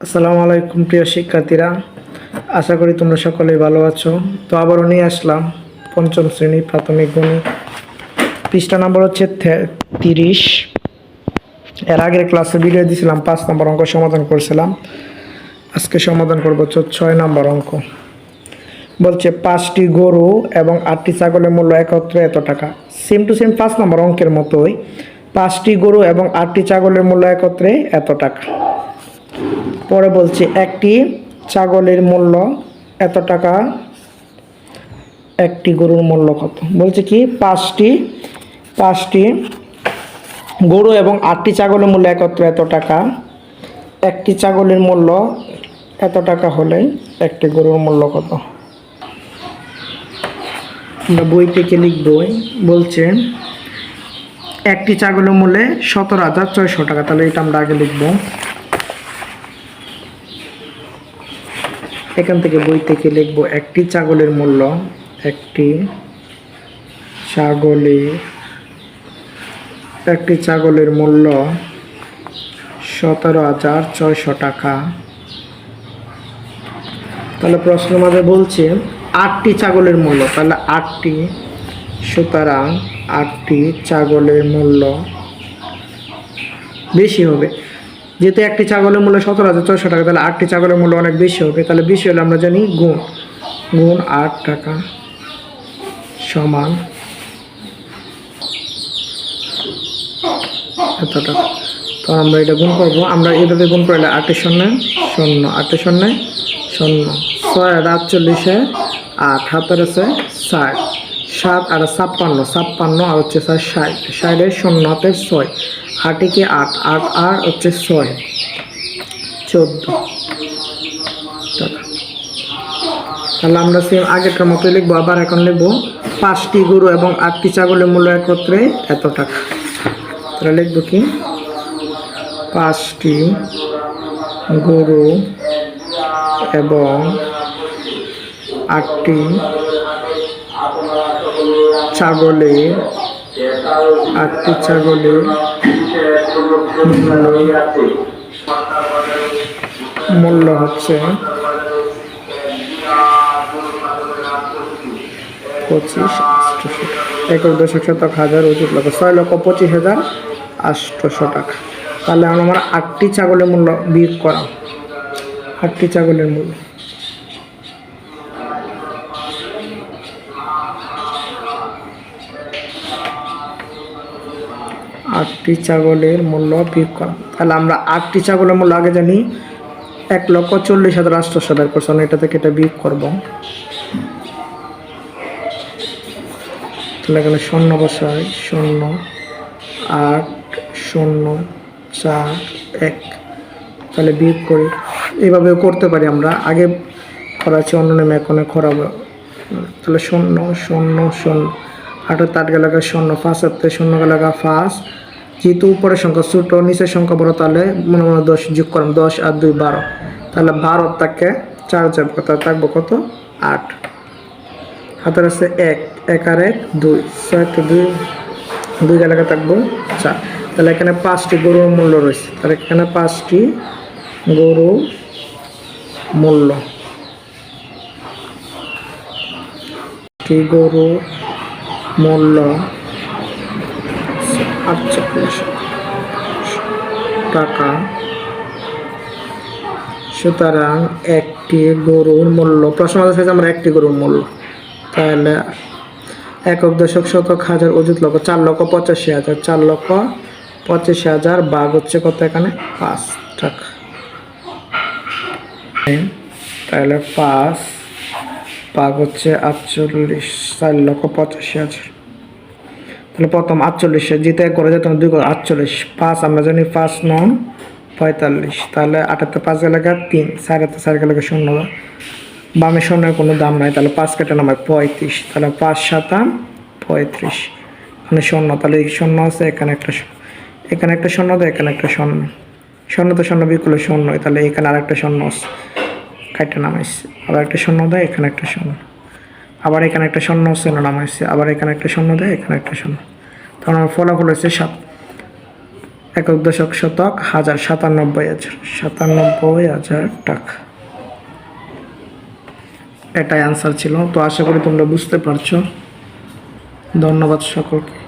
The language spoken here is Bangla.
আসসালামু আলাইকুম প্রিয় শিক্ষার্থীরা, আশা করি তোমরা সকলেই ভালো আছো। তো আবারও নিয়ে আসলাম পঞ্চম শ্রেণী প্রাথমিক গণিত, পৃষ্ঠা নম্বর হচ্ছে 30। এর আগের ক্লাসে ভিডিও দিয়েছিলাম 5 নম্বর অঙ্ক সমাধান করেছিলাম। আজকে সমাধান করবো 6 নম্বর অঙ্ক। বলছে 5টি গরু এবং 8টি ছাগলের মূল্য একত্রে এত টাকা। সেম টু সেম 5 নম্বর অঙ্কের মতোই 5টি গরু এবং 8টি ছাগলের মূল্য একত্রে এত টাকা। পরে বলছে একটি ছাগলের মূল্য এত টাকা, একটি গরুর মূল্য কত। বলছে কি পাঁচটি গরু এবং 8টি ছাগলের মূল্য একত্রে এত টাকা, একটি ছাগলের মূল্য এত টাকা হলে একটি গরুর মূল্য কত। আমরা বই থেকে লিখবই। বলছে একটি ছাগলের মূল্যে 17,600 টাকা। তাহলে এটা আমরা আগে লিখবো। এখান থেকে বই থেকে লিখবো একটি ছাগলের মূল্য, একটি ছাগলের মূল্য 17,600 টাকা। তাহলে প্রশ্নের মাঝে বলছে 8টি ছাগলের মূল্য, তাহলে 8টি, সুতরাং 8টি ছাগলের মূল্য বেশি হবে। যেহেতু একটি ছাগলের মূল্য 17,600 টাকা, তাহলে 8টি ছাগলের মূল্য অনেক বেশি হবে। তাহলে বেশি হলে আমরা জানি গুণ 8 টাকা সমান এত টাকা। তো আমরা এটা গুণ করবো। আমরা এইভাবে গুণ করলে 8 শূন্য 0, 8 শূন্য 0, 6 আর 48 8, হাতের আছে 60, 7 আর 56 আর হচ্ছে 60, 60 শূন্য হাতের 6, 8 কি 8, 8 আর হচ্ছে 6, 14 টাকা। তাহলে আমরা সেম আগেরটার মতো লিখবো। আবার এখন লিখবো 5টি গরু এবং 8টি ছাগলের মূল্য একত্রে এত টাকা। তাহলে লিখবো কি 5টি গরু এবং 8টি ছাগলের মূল্য হচ্ছে 25,800 1,000 অযুত লক্ষ 6,25,800 টাকা। তাহলে আমার 8টি ছাগলের মূল্য বিয়োগ করা। 8টি ছাগলের মূল্য, বিয়োগ করা। তাহলে আমরা 8টি ছাগলের মূল্য আগে জানি 1,40,800 টাকা করছেন। এটা থেকে এটা বিয়োগ করবো। তাহলে এখানে 0 বসাই, 0 8 0 4 1। তাহলে বিয়োগ করি। এইভাবেও করতে পারি আমরা। আগে করাচ্ছি অন্য নামে, এখন করাবো। তাহলে 0 0 0, 8 8 গেলে 0, 5 7 0 গেলে 5। যেহেতু উপরের সংখ্যা ছোট, নিচের সংখ্যা বড়, তাহলে মনে 10 যোগ করলাম। 10 আর 2 12। তাহলে 12 থেকে 4 যাবে, তাহলে থাকবো কত 8। হাতের আছে 1, 1 আর 1 2, 6 2 গেলে থাকবো 4। তাহলে এখানে 5টি গরুর মূল্য রয়েছে। তাহলে এখানে 5টি গরুর মূল্য, গরুর মূল্য 48 টাকা। সুতরাং একটি গরুর মূল্য, প্রশ্ন আছে আমরা একটি গরুর মূল্য, তাহলে একক দশক শতক হাজার অযুত লক্ষ 4,85,000, 4,85,000 ভাগ হচ্ছে কত, এখানে 5 টাকা। তাহলে 5 ভাগ হচ্ছে 48, 4,85,000। তাহলে প্রথম 48, যেতে এক করে যেত 2 করে 48, 5 আমরা জানি 5 9 45। তাহলে 8 5 গেলে 3, 4 গেলে 0, বামে 0 কোনো দাম নাই। তাহলে 5 কেটে নামায় 35। তাহলে 5 7 35, এখানে 0, তাহলে এই 0 আছে, এখানে একটা 0 দেয়, এখানে একটা 0 তো 0 বিয়োগ করলে 0। তাহলে এখানে আরেকটা 0 আছে, কেটে নামাইছে। আবার একটা 0 দেয়, এখানে একটা 0, আবার এখানে একটা 0 আছে, নামাইছে। আবার এখানে একটা 0 দেয়, এখানে একটা 0। তখন আমার ফলাফল হচ্ছে 7। একক দশক শতক হাজার 97,000 টাকা। এটাই অ্যান্সার ছিল। তো আশা করি তোমরা বুঝতে পারছো। ধন্যবাদ সকলকে।